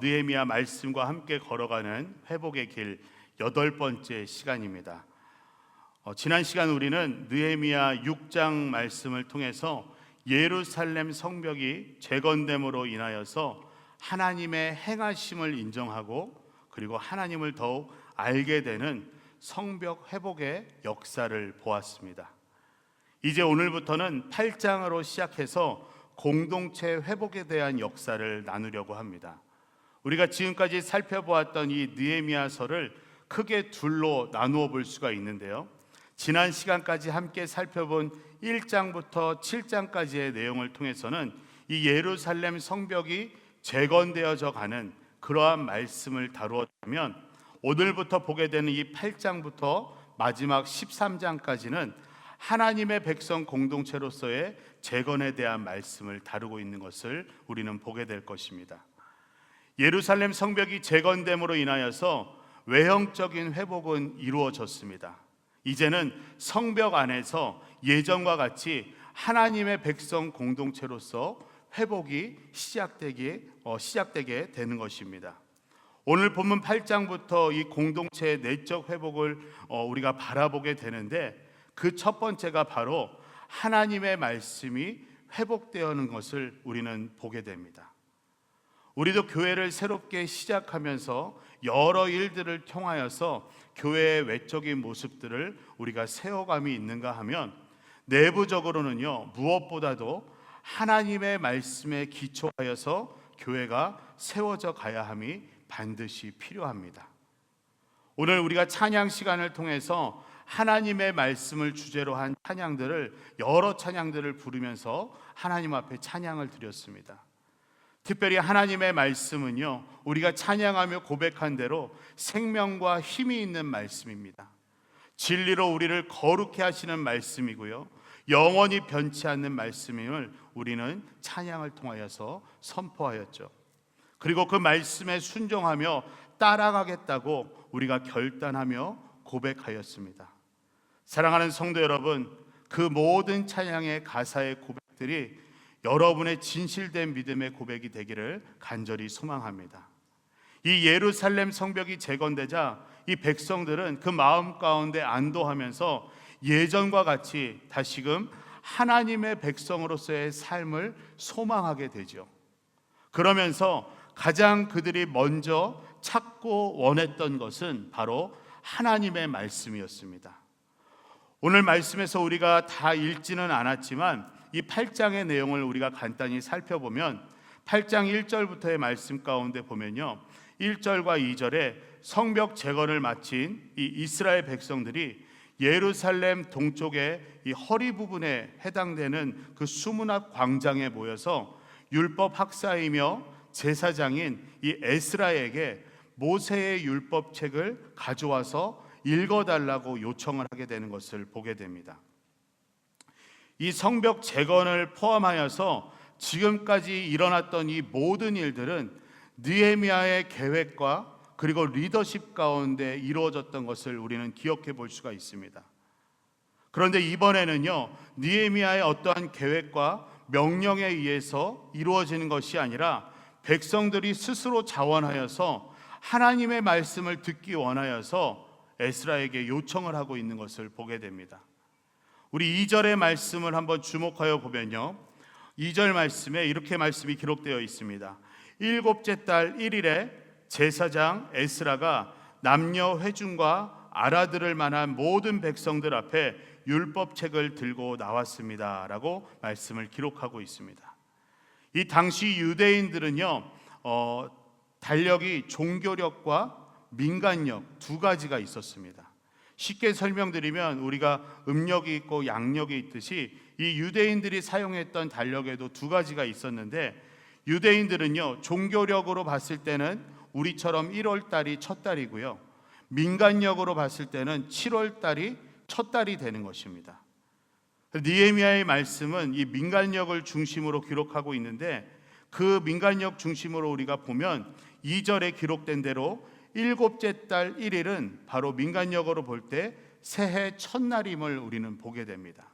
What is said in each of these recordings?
느헤미야 말씀과 함께 걸어가는 회복의 길 8번째 시간입니다. 지난 시간 우리는 느헤미야 6장 말씀을 통해서 예루살렘 성벽이 재건됨으로 인하여서 하나님의 행하심을 인정하고 그리고 하나님을 더욱 알게 되는 성벽 회복의 역사를 보았습니다. 이제 오늘부터는 8장으로 시작해서 공동체 회복에 대한 역사를 나누려고 합니다. 우리가 지금까지 살펴보았던 이 느헤미야서를 크게 둘로 나누어 볼 수가 있는데요. 지난 시간까지 함께 살펴본 1장부터 7장까지의 내용을 통해서는 이 예루살렘 성벽이 재건되어져 가는 그러한 말씀을 다루었다면, 오늘부터 보게 되는 이 8장부터 마지막 13장까지는 하나님의 백성 공동체로서의 재건에 대한 말씀을 다루고 있는 것을 우리는 보게 될 것입니다. 예루살렘 성벽이 재건됨으로 인하여서 외형적인 회복은 이루어졌습니다. 이제는 성벽 안에서 예전과 같이 하나님의 백성 공동체로서 회복이 시작되게 되는 것입니다. 오늘 본문 8장부터 이 공동체의 내적 회복을 우리가 바라보게 되는데, 그 첫 번째가 바로 하나님의 말씀이 회복되어는 것을 우리는 보게 됩니다. 우리도 교회를 새롭게 시작하면서 여러 일들을 통하여서 교회의 외적인 모습들을 우리가 세워감이 있는가 하면, 내부적으로는요, 무엇보다도 하나님의 말씀에 기초하여서 교회가 세워져 가야 함이 반드시 필요합니다. 오늘 우리가 찬양 시간을 통해서 하나님의 말씀을 주제로 한 여러 찬양들을 부르면서 하나님 앞에 찬양을 드렸습니다. 특별히 하나님의 말씀은요, 우리가 찬양하며 고백한 대로 생명과 힘이 있는 말씀입니다. 진리로 우리를 거룩해 하시는 말씀이고요, 영원히 변치 않는 말씀임을 우리는 찬양을 통하여서 선포하였죠. 그리고 그 말씀에 순종하며 따라가겠다고 우리가 결단하며 고백하였습니다. 사랑하는 성도 여러분, 그 모든 찬양의 가사의 고백들이 여러분의 진실된 믿음의 고백이 되기를 간절히 소망합니다. 이 예루살렘 성벽이 재건되자 이 백성들은 그 마음 가운데 안도하면서 예전과 같이 다시금 하나님의 백성으로서의 삶을 소망하게 되죠. 그러면서 가장 그들이 먼저 찾고 원했던 것은 바로 하나님의 말씀이었습니다. 오늘 말씀에서 우리가 다 읽지는 않았지만 이 8장의 내용을 우리가 간단히 살펴보면 8장 1절부터의 말씀 가운데 보면요, 1절과 2절에 성벽 재건을 마친 이 이스라엘 백성들이 예루살렘 동쪽의 이 허리 부분에 해당되는 그 수문 앞 광장에 모여서 율법 학사이며 제사장인 이 에스라에게 모세의 율법책을 가져와서 읽어달라고 요청을 하게 되는 것을 보게 됩니다. 이 성벽 재건을 포함하여서 지금까지 일어났던 이 모든 일들은 느헤미야의 계획과 그리고 리더십 가운데 이루어졌던 것을 우리는 기억해 볼 수가 있습니다. 그런데 이번에는요, 느헤미야의 어떠한 계획과 명령에 의해서 이루어지는 것이 아니라 백성들이 스스로 자원하여서 하나님의 말씀을 듣기 원하여서 에스라에게 요청을 하고 있는 것을 보게 됩니다. 우리 2절의 말씀을 한번 주목하여 보면요, 2절 말씀에 이렇게 말씀이 기록되어 있습니다. 7째 달 1일에 제사장 에스라가 남녀 회중과 알아들을 만한 모든 백성들 앞에 율법책을 들고 나왔습니다 라고 말씀을 기록하고 있습니다. 이 당시 유대인들은요, 달력이 종교력과 민간력 두 가지가 있었습니다. 쉽게 설명드리면 우리가 음력이 있고 양력이 있듯이 이 유대인들이 사용했던 달력에도 두 가지가 있었는데, 유대인들은요, 종교력으로 봤을 때는 우리처럼 1월 달이 첫 달이고요, 민간력으로 봤을 때는 7월 달이 첫 달이 되는 것입니다. 느헤미야의 말씀은 이 민간력을 중심으로 기록하고 있는데, 그 민간력 중심으로 우리가 보면 2절에 기록된 대로 7째 달 1일은 바로 민간력으로 볼 때 새해 첫날임을 우리는 보게 됩니다.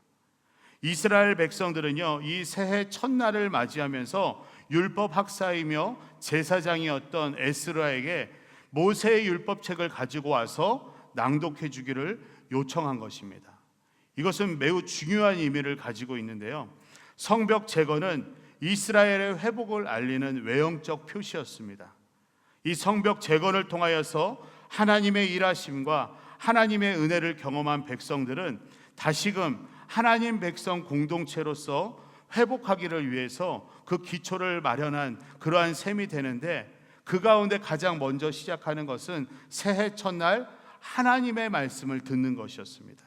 이스라엘 백성들은요, 이 새해 첫날을 맞이하면서 율법 학사이며 제사장이었던 에스라에게 모세의 율법책을 가지고 와서 낭독해 주기를 요청한 것입니다. 이것은 매우 중요한 의미를 가지고 있는데요, 성벽 제거는 이스라엘의 회복을 알리는 외형적 표시였습니다. 이 성벽 재건을 통하여서 하나님의 일하심과 하나님의 은혜를 경험한 백성들은 다시금 하나님 백성 공동체로서 회복하기를 위해서 그 기초를 마련한 그러한 셈이 되는데, 그 가운데 가장 먼저 시작하는 것은 새해 첫날 하나님의 말씀을 듣는 것이었습니다.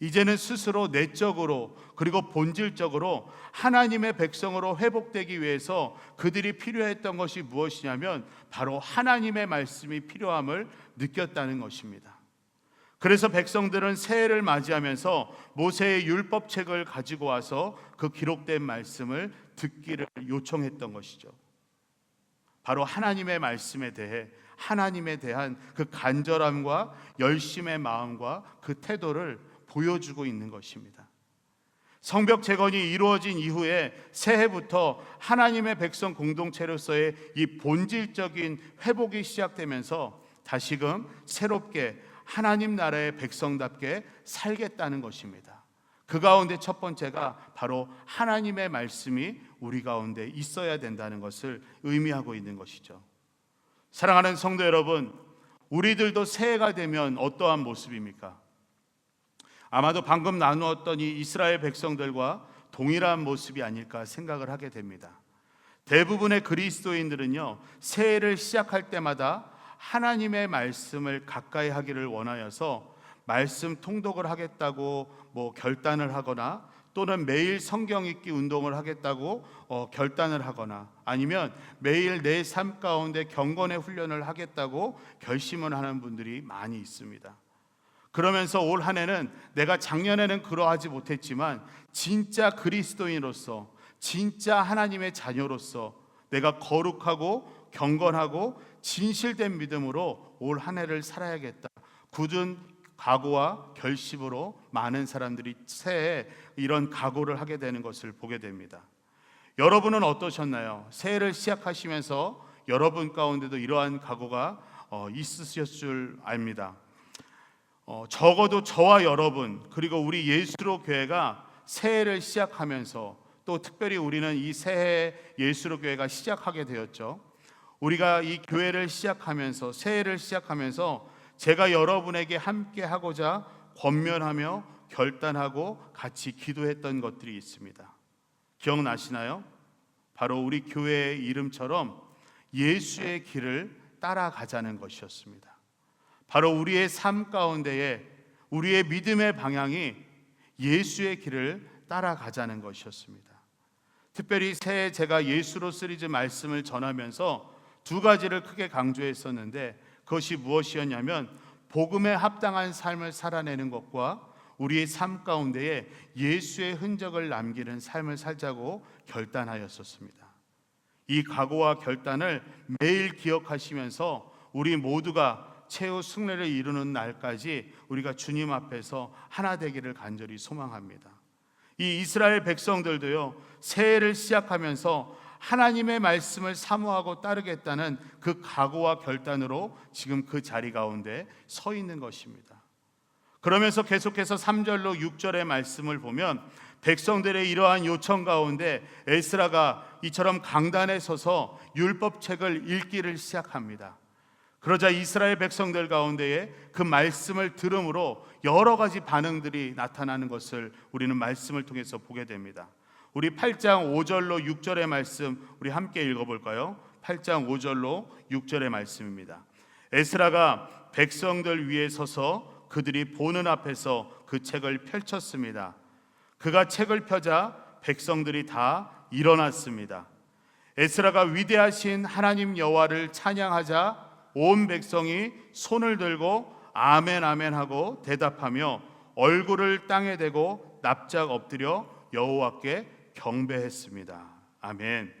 이제는 스스로 내적으로 그리고 본질적으로 하나님의 백성으로 회복되기 위해서 그들이 필요했던 것이 무엇이냐면 바로 하나님의 말씀이 필요함을 느꼈다는 것입니다. 그래서 백성들은 새해를 맞이하면서 모세의 율법책을 가지고 와서 그 기록된 말씀을 듣기를 요청했던 것이죠. 바로 하나님의 말씀에 대해, 하나님에 대한 그 간절함과 열심의 마음과 그 태도를 보여주고 있는 것입니다. 성벽 재건이 이루어진 이후에 새해부터 하나님의 백성 공동체로서의 이 본질적인 회복이 시작되면서 다시금 새롭게 하나님 나라의 백성답게 살겠다는 것입니다. 그 가운데 첫 번째가 바로 하나님의 말씀이 우리 가운데 있어야 된다는 것을 의미하고 있는 것이죠. 사랑하는 성도 여러분, 우리들도 새해가 되면 어떠한 모습입니까? 아마도 방금 나누었던 이 이스라엘 백성들과 동일한 모습이 아닐까 생각을 하게 됩니다. 대부분의 그리스도인들은요, 새해를 시작할 때마다 하나님의 말씀을 가까이 하기를 원하여서 말씀 통독을 하겠다고 결단을 하거나, 또는 매일 성경 읽기 운동을 하겠다고 결단을 하거나, 아니면 매일 내 삶 가운데 경건의 훈련을 하겠다고 결심을 하는 분들이 많이 있습니다. 그러면서 올 한 해는 내가 작년에는 그러하지 못했지만 진짜 그리스도인으로서, 진짜 하나님의 자녀로서 내가 거룩하고 경건하고 진실된 믿음으로 올 한 해를 살아야겠다, 굳은 각오와 결심으로 많은 사람들이 새해에 이런 각오를 하게 되는 것을 보게 됩니다. 여러분은 어떠셨나요? 새해를 시작하시면서 여러분 가운데도 이러한 각오가 있으셨을 줄 압니다. 적어도 저와 여러분, 그리고 우리 예수로 교회가 새해를 시작하면서, 또 특별히 우리는 이 새해 예수로 교회가 시작하게 되었죠. 우리가 이 교회를 시작하면서, 새해를 시작하면서 제가 여러분에게 함께 하고자 권면하며 결단하고 같이 기도했던 것들이 있습니다. 기억나시나요? 바로 우리 교회의 이름처럼 예수의 길을 따라가자는 것이었습니다. 바로 우리의 삶 가운데에 우리의 믿음의 방향이 예수의 길을 따라가자는 것이었습니다. 특별히 새해 제가 예수로 시리즈 말씀을 전하면서 두 가지를 크게 강조했었는데, 그것이 무엇이었냐면 복음에 합당한 삶을 살아내는 것과 우리의 삶 가운데에 예수의 흔적을 남기는 삶을 살자고 결단하였었습니다. 이 각오와 결단을 매일 기억하시면서 우리 모두가 최후 승리를 이루는 날까지 우리가 주님 앞에서 하나 되기를 간절히 소망합니다. 이 이스라엘 백성들도요, 새해를 시작하면서 하나님의 말씀을 사모하고 따르겠다는 그 각오와 결단으로 지금 그 자리 가운데 서 있는 것입니다. 그러면서 계속해서 3절로 6절의 말씀을 보면 백성들의 이러한 요청 가운데 에스라가 이처럼 강단에 서서 율법책을 읽기를 시작합니다. 그러자 이스라엘 백성들 가운데에 그 말씀을 들음으로 여러 가지 반응들이 나타나는 것을 우리는 말씀을 통해서 보게 됩니다. 우리 8장 5절로 6절의 말씀 우리 함께 읽어볼까요? 8장 5절로 6절의 말씀입니다. 에스라가 백성들 위에 서서 그들이 보는 앞에서 그 책을 펼쳤습니다. 그가 책을 펴자 백성들이 다 일어났습니다. 에스라가 위대하신 하나님 여호와를 찬양하자 온 백성이 손을 들고 아멘 아멘 하고 대답하며 얼굴을 땅에 대고 납작 엎드려 여호와께 경배했습니다. 아멘.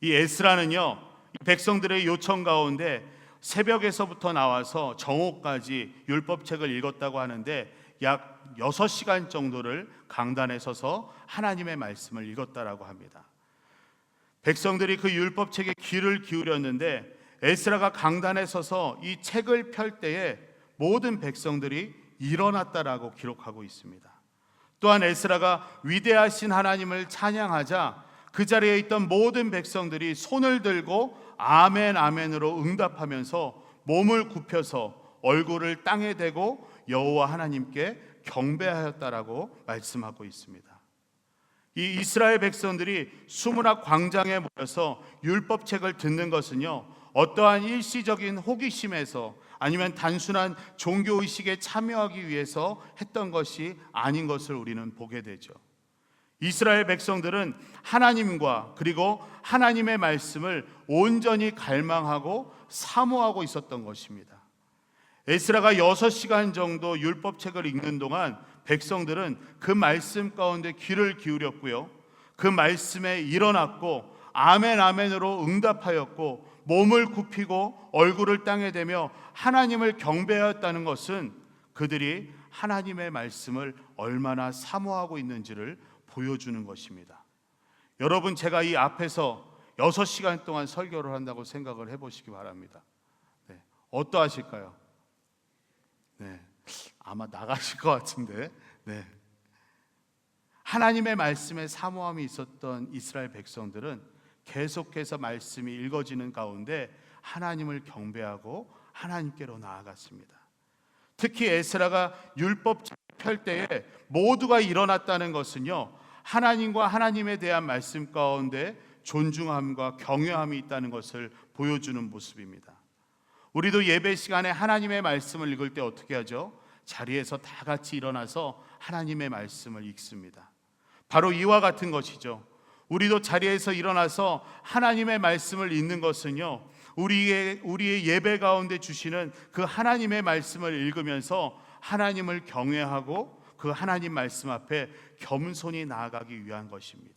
이 에스라는요, 백성들의 요청 가운데 새벽에서부터 나와서 정오까지 율법책을 읽었다고 하는데 약 약 6시간 정도를 강단에 서서 하나님의 말씀을 읽었다라고 합니다. 백성들이 그 율법책에 귀를 기울였는데 에스라가 강단에 서서 이 책을 펼 때에 모든 백성들이 일어났다라고 기록하고 있습니다. 또한 에스라가 위대하신 하나님을 찬양하자 그 자리에 있던 모든 백성들이 손을 들고 아멘 아멘으로 응답하면서 몸을 굽혀서 얼굴을 땅에 대고 여호와 하나님께 경배하였다라고 말씀하고 있습니다. 이 이스라엘 백성들이 수문학 광장에 모여서 율법책을 듣는 것은요, 어떠한 일시적인 호기심에서 아니면 단순한 종교의식에 참여하기 위해서 했던 것이 아닌 것을 우리는 보게 되죠. 이스라엘 백성들은 하나님과 그리고 하나님의 말씀을 온전히 갈망하고 사모하고 있었던 것입니다. 에스라가 6시간 정도 율법책을 읽는 동안 백성들은 그 말씀 가운데 귀를 기울였고요, 그 말씀에 일어났고 아멘 아멘으로 응답하였고 몸을 굽히고 얼굴을 땅에 대며 하나님을 경배하였다는 것은 그들이 하나님의 말씀을 얼마나 사모하고 있는지를 보여주는 것입니다. 여러분, 제가 이 앞에서 6시간 동안 설교를 한다고 생각을 해보시기 바랍니다. 네, 어떠하실까요? 네, 아마 나가실 것 같은데. 네. 하나님의 말씀에 사모함이 있었던 이스라엘 백성들은 계속해서 말씀이 읽어지는 가운데 하나님을 경배하고 하나님께로 나아갔습니다. 특히 에스라가 율법 펼 때에 모두가 일어났다는 것은요, 하나님과 하나님에 대한 말씀 가운데 존중함과 경외함이 있다는 것을 보여주는 모습입니다. 우리도 예배 시간에 하나님의 말씀을 읽을 때 어떻게 하죠? 자리에서 다 같이 일어나서 하나님의 말씀을 읽습니다. 바로 이와 같은 것이죠. 우리도 자리에서 일어나서 하나님의 말씀을 읽는 것은요, 우리의 예배 가운데 주시는 그 하나님의 말씀을 읽으면서 하나님을 경외하고 그 하나님 말씀 앞에 겸손히 나아가기 위한 것입니다.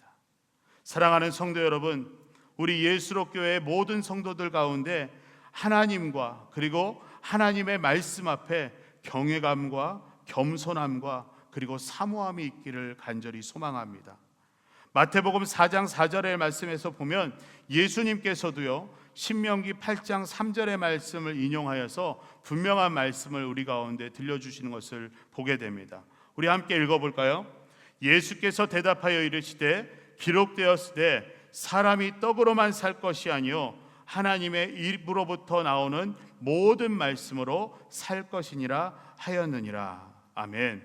사랑하는 성도 여러분, 우리 예수로 교회의 모든 성도들 가운데 하나님과 그리고 하나님의 말씀 앞에 경외감과 겸손함과 그리고 사모함이 있기를 간절히 소망합니다. 마태복음 4장 4절의 말씀에서 보면 예수님께서도요, 신명기 8장 3절의 말씀을 인용하여서 분명한 말씀을 우리 가운데 들려주시는 것을 보게 됩니다. 우리 함께 읽어볼까요? 예수께서 대답하여 이르시되 기록되었으되 사람이 떡으로만 살 것이 아니요 하나님의 입으로부터 나오는 모든 말씀으로 살 것이니라 하였느니라. 아멘.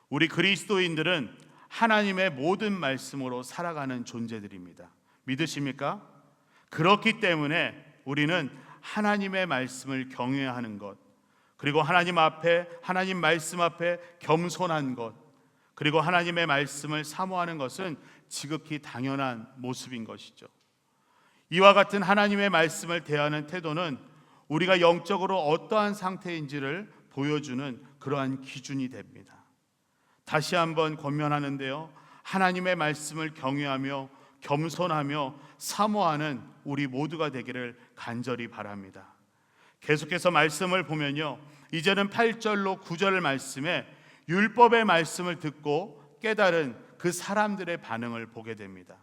우리 그리스도인들은 하나님의 모든 말씀으로 살아가는 존재들입니다. 믿으십니까? 그렇기 때문에 우리는 하나님의 말씀을 경외하는 것, 그리고 하나님 말씀 앞에 겸손한 것, 그리고 하나님의 말씀을 사모하는 것은 지극히 당연한 모습인 것이죠. 이와 같은 하나님의 말씀을 대하는 태도는 우리가 영적으로 어떠한 상태인지를 보여주는 그러한 기준이 됩니다. 다시 한번 권면하는데요, 하나님의 말씀을 경외하며 겸손하며 사모하는 우리 모두가 되기를 간절히 바랍니다. 계속해서 말씀을 보면요, 이제는 8절로 9절 말씀에 율법의 말씀을 듣고 깨달은 그 사람들의 반응을 보게 됩니다.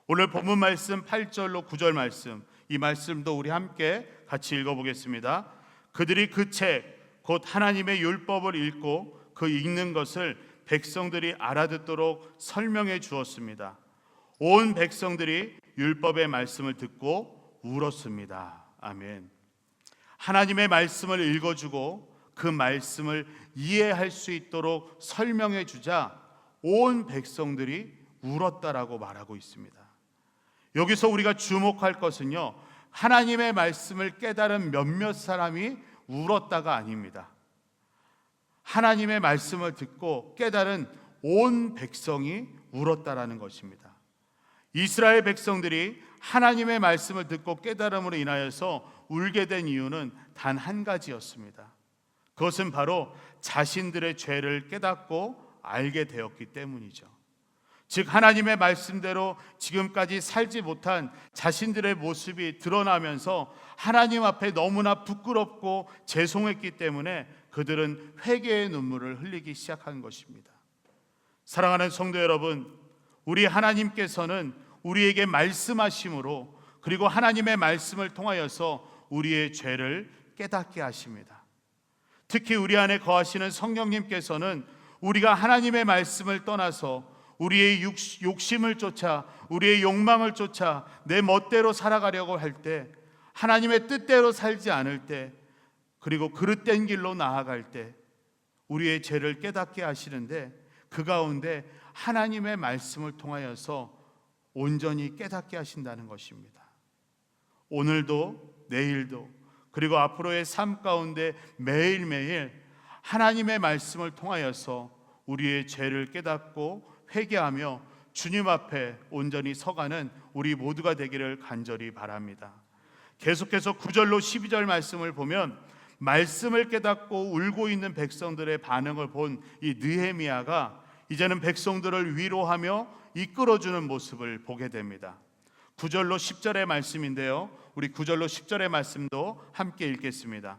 오늘 본문 말씀 8절로 9절 말씀, 이 말씀도 우리 함께 같이 읽어보겠습니다. 그들이 그 책 곧 하나님의 율법을 읽고 그 읽는 것을 백성들이 알아듣도록 설명해 주었습니다. 온 백성들이 율법의 말씀을 듣고 울었습니다. 아멘. 하나님의 말씀을 읽어주고 그 말씀을 이해할 수 있도록 설명해 주자 온 백성들이 울었다라고 말하고 있습니다. 여기서 우리가 주목할 것은요, 하나님의 말씀을 깨달은 몇몇 사람이 울었다가 아닙니다. 하나님의 말씀을 듣고 깨달은 온 백성이 울었다라는 것입니다. 이스라엘 백성들이 하나님의 말씀을 듣고 깨달음으로 인하여서 울게 된 이유는 단 한 가지였습니다. 그것은 바로 자신들의 죄를 깨닫고 알게 되었기 때문이죠. 즉 하나님의 말씀대로 지금까지 살지 못한 자신들의 모습이 드러나면서 하나님 앞에 너무나 부끄럽고 죄송했기 때문에 그들은 회개의 눈물을 흘리기 시작한 것입니다. 사랑하는 성도 여러분, 우리 하나님께서는 우리에게 말씀하심으로, 그리고 하나님의 말씀을 통하여서 우리의 죄를 깨닫게 하십니다. 특히 우리 안에 거하시는 성령님께서는 우리가 하나님의 말씀을 떠나서 우리의 욕심을 쫓아, 우리의 욕망을 쫓아 내 멋대로 살아가려고 할 때, 하나님의 뜻대로 살지 않을 때, 그리고 그릇된 길로 나아갈 때 우리의 죄를 깨닫게 하시는데, 그 가운데 하나님의 말씀을 통하여서 온전히 깨닫게 하신다는 것입니다. 오늘도 내일도 그리고 앞으로의 삶 가운데 매일매일 하나님의 말씀을 통하여서 우리의 죄를 깨닫고 회개하며 주님 앞에 온전히 서가는 우리 모두가 되기를 간절히 바랍니다. 계속해서 9절로 12절 말씀을 보면 말씀을 깨닫고 울고 있는 백성들의 반응을 본 이 느헤미야가 이제는 백성들을 위로하며 이끌어주는 모습을 보게 됩니다. 9절로 10절의 말씀인데요, 우리 9절로 10절의 말씀도 함께 읽겠습니다.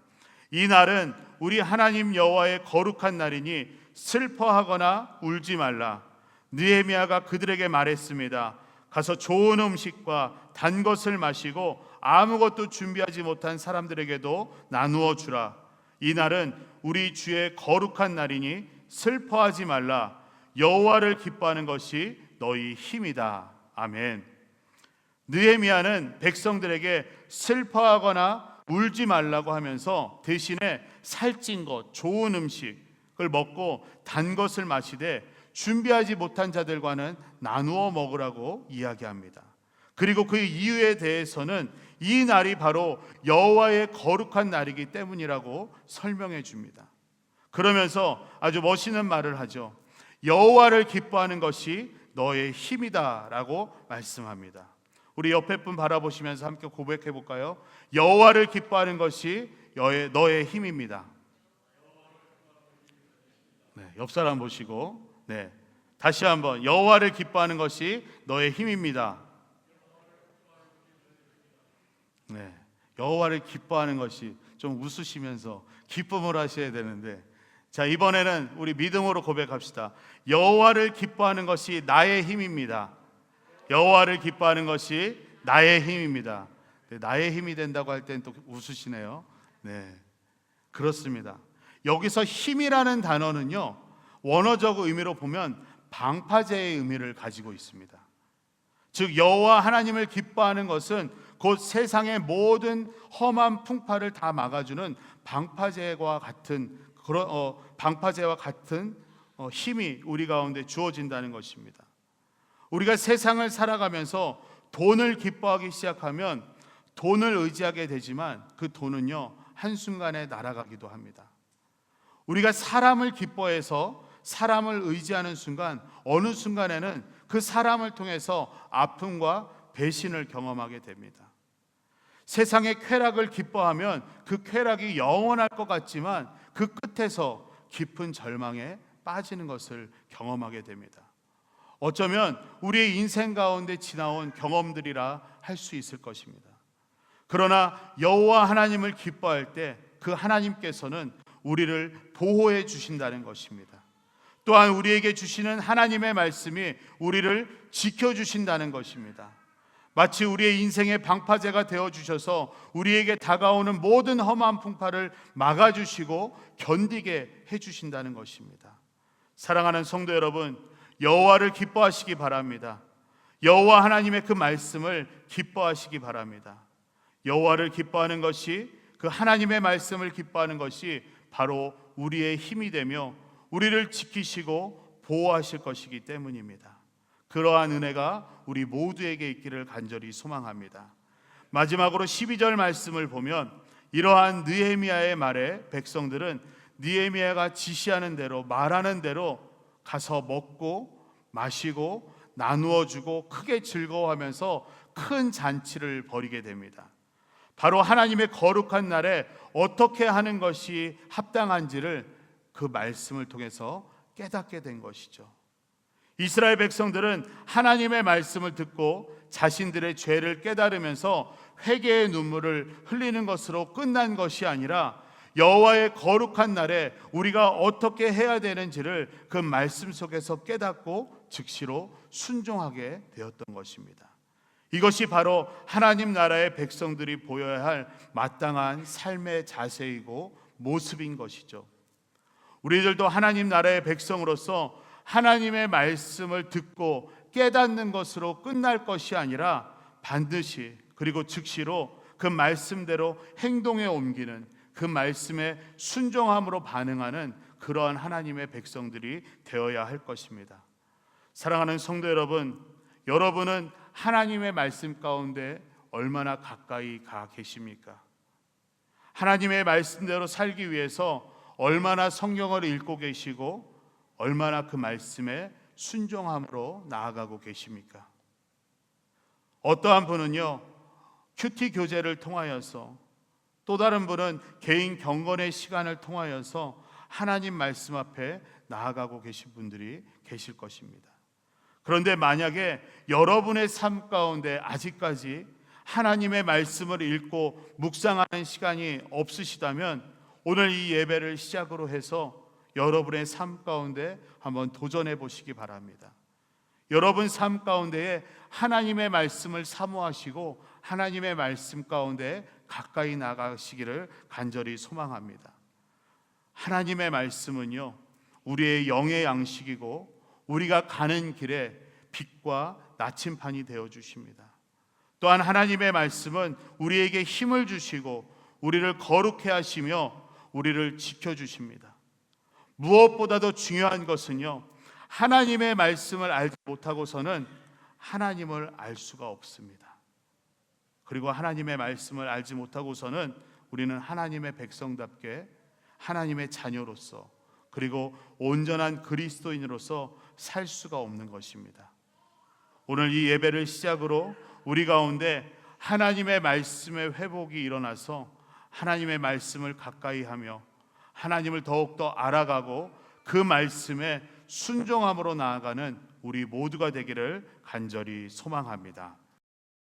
이 날은 우리 하나님 여호와의 거룩한 날이니 슬퍼하거나 울지 말라. 느헤미야가 그들에게 말했습니다. 가서 좋은 음식과 단 것을 마시고 아무것도 준비하지 못한 사람들에게도 나누어 주라. 이 날은 우리 주의 거룩한 날이니 슬퍼하지 말라. 여호와를 기뻐하는 것이 너희 힘이다. 아멘. 느헤미야는 백성들에게 슬퍼하거나 울지 말라고 하면서 대신에 살찐 것, 좋은 음식을 먹고 단 것을 마시되 준비하지 못한 자들과는 나누어 먹으라고 이야기합니다. 그리고 그 이유에 대해서는 이 날이 바로 여호와의 거룩한 날이기 때문이라고 설명해 줍니다. 그러면서 아주 멋있는 말을 하죠. 여호와를 기뻐하는 것이 너의 힘이다 라고 말씀합니다. 우리 옆에 분 바라보시면서 함께 고백해 볼까요? 여호와를 기뻐하는 것이 너의 힘입니다. 네, 옆 사람 보시고 다시 한번 여호와를 기뻐하는 것이 너의 힘입니다. 여호와를 기뻐하는 것이, 좀 웃으시면서 기쁨을 하셔야 되는데, 자, 이번에는 우리 믿음으로 고백합시다. 여호와를 기뻐하는 것이 나의 힘입니다. 여호와를 기뻐하는 것이 나의 힘입니다. 나의 힘이 된다고 할 때는 또 웃으시네요. 그렇습니다. 여기서 힘이라는 단어는요, 원어적 의미로 보면 방파제의 의미를 가지고 있습니다. 즉 여호와 하나님을 기뻐하는 것은 곧 세상의 모든 험한 풍파를 다 막아주는 방파제와 같은 힘이 우리 가운데 주어진다는 것입니다. 우리가 세상을 살아가면서 돈을 기뻐하기 시작하면 돈을 의지하게 되지만 그 돈은요, 한순간에 날아가기도 합니다. 우리가 사람을 기뻐해서 사람을 의지하는 순간, 어느 순간에는 그 사람을 통해서 아픔과 배신을 경험하게 됩니다. 세상의 쾌락을 기뻐하면 그 쾌락이 영원할 것 같지만 그 끝에서 깊은 절망에 빠지는 것을 경험하게 됩니다. 어쩌면 우리의 인생 가운데 지나온 경험들이라 할 수 있을 것입니다. 그러나 여호와 하나님을 기뻐할 때 그 하나님께서는 우리를 보호해 주신다는 것입니다. 또한 우리에게 주시는 하나님의 말씀이 우리를 지켜주신다는 것입니다. 마치 우리의 인생의 방파제가 되어주셔서 우리에게 다가오는 모든 험한 풍파를 막아주시고 견디게 해주신다는 것입니다. 사랑하는 성도 여러분, 여호와를 기뻐하시기 바랍니다. 여호와 하나님의 그 말씀을 기뻐하시기 바랍니다. 여호와를 기뻐하는 것이, 그 하나님의 말씀을 기뻐하는 것이 바로 우리의 힘이 되며 우리를 지키시고 보호하실 것이기 때문입니다. 그러한 은혜가 우리 모두에게 있기를 간절히 소망합니다. 마지막으로 12절 말씀을 보면 이러한 느헤미야의 말에 백성들은 느헤미야가 지시하는 대로, 말하는 대로 가서 먹고 마시고 나누어 주고 크게 즐거워하면서 큰 잔치를 벌이게 됩니다. 바로 하나님의 거룩한 날에 어떻게 하는 것이 합당한지를 그 말씀을 통해서 깨닫게 된 것이죠. 이스라엘 백성들은 하나님의 말씀을 듣고 자신들의 죄를 깨달으면서 회개의 눈물을 흘리는 것으로 끝난 것이 아니라 여호와의 거룩한 날에 우리가 어떻게 해야 되는지를 그 말씀 속에서 깨닫고 즉시로 순종하게 되었던 것입니다. 이것이 바로 하나님 나라의 백성들이 보여야 할 마땅한 삶의 자세이고 모습인 것이죠. 우리들도 하나님 나라의 백성으로서 하나님의 말씀을 듣고 깨닫는 것으로 끝날 것이 아니라 반드시 그리고 즉시로 그 말씀대로 행동에 옮기는, 그 말씀에 순종함으로 반응하는 그러한 하나님의 백성들이 되어야 할 것입니다. 사랑하는 성도 여러분, 여러분은 하나님의 말씀 가운데 얼마나 가까이 가 계십니까? 하나님의 말씀대로 살기 위해서 얼마나 성경을 읽고 계시고 얼마나 그 말씀에 순종함으로 나아가고 계십니까? 어떠한 분은요, 큐티 교제를 통하여서, 또 다른 분은 개인 경건의 시간을 통하여서 하나님 말씀 앞에 나아가고 계신 분들이 계실 것입니다. 그런데 만약에 여러분의 삶 가운데 아직까지 하나님의 말씀을 읽고 묵상하는 시간이 없으시다면 오늘 이 예배를 시작으로 해서 여러분의 삶 가운데 한번 도전해 보시기 바랍니다. 여러분 삶 가운데에 하나님의 말씀을 사모하시고 하나님의 말씀 가운데 가까이 나가시기를 간절히 소망합니다. 하나님의 말씀은요, 우리의 영의 양식이고 우리가 가는 길에 빛과 나침판이 되어 주십니다. 또한 하나님의 말씀은 우리에게 힘을 주시고 우리를 거룩해 하시며 우리를 지켜 주십니다. 무엇보다도 중요한 것은요, 하나님의 말씀을 알지 못하고서는 하나님을 알 수가 없습니다. 그리고 하나님의 말씀을 알지 못하고서는 우리는 하나님의 백성답게 하나님의 자녀로서 그리고 온전한 그리스도인으로서 살 수가 없는 것입니다. 오늘 이 예배를 시작으로 우리 가운데 하나님의 말씀의 회복이 일어나서 하나님의 말씀을 가까이 하며 하나님을 더욱더 알아가고 그 말씀에 순종함으로 나아가는 우리 모두가 되기를 간절히 소망합니다.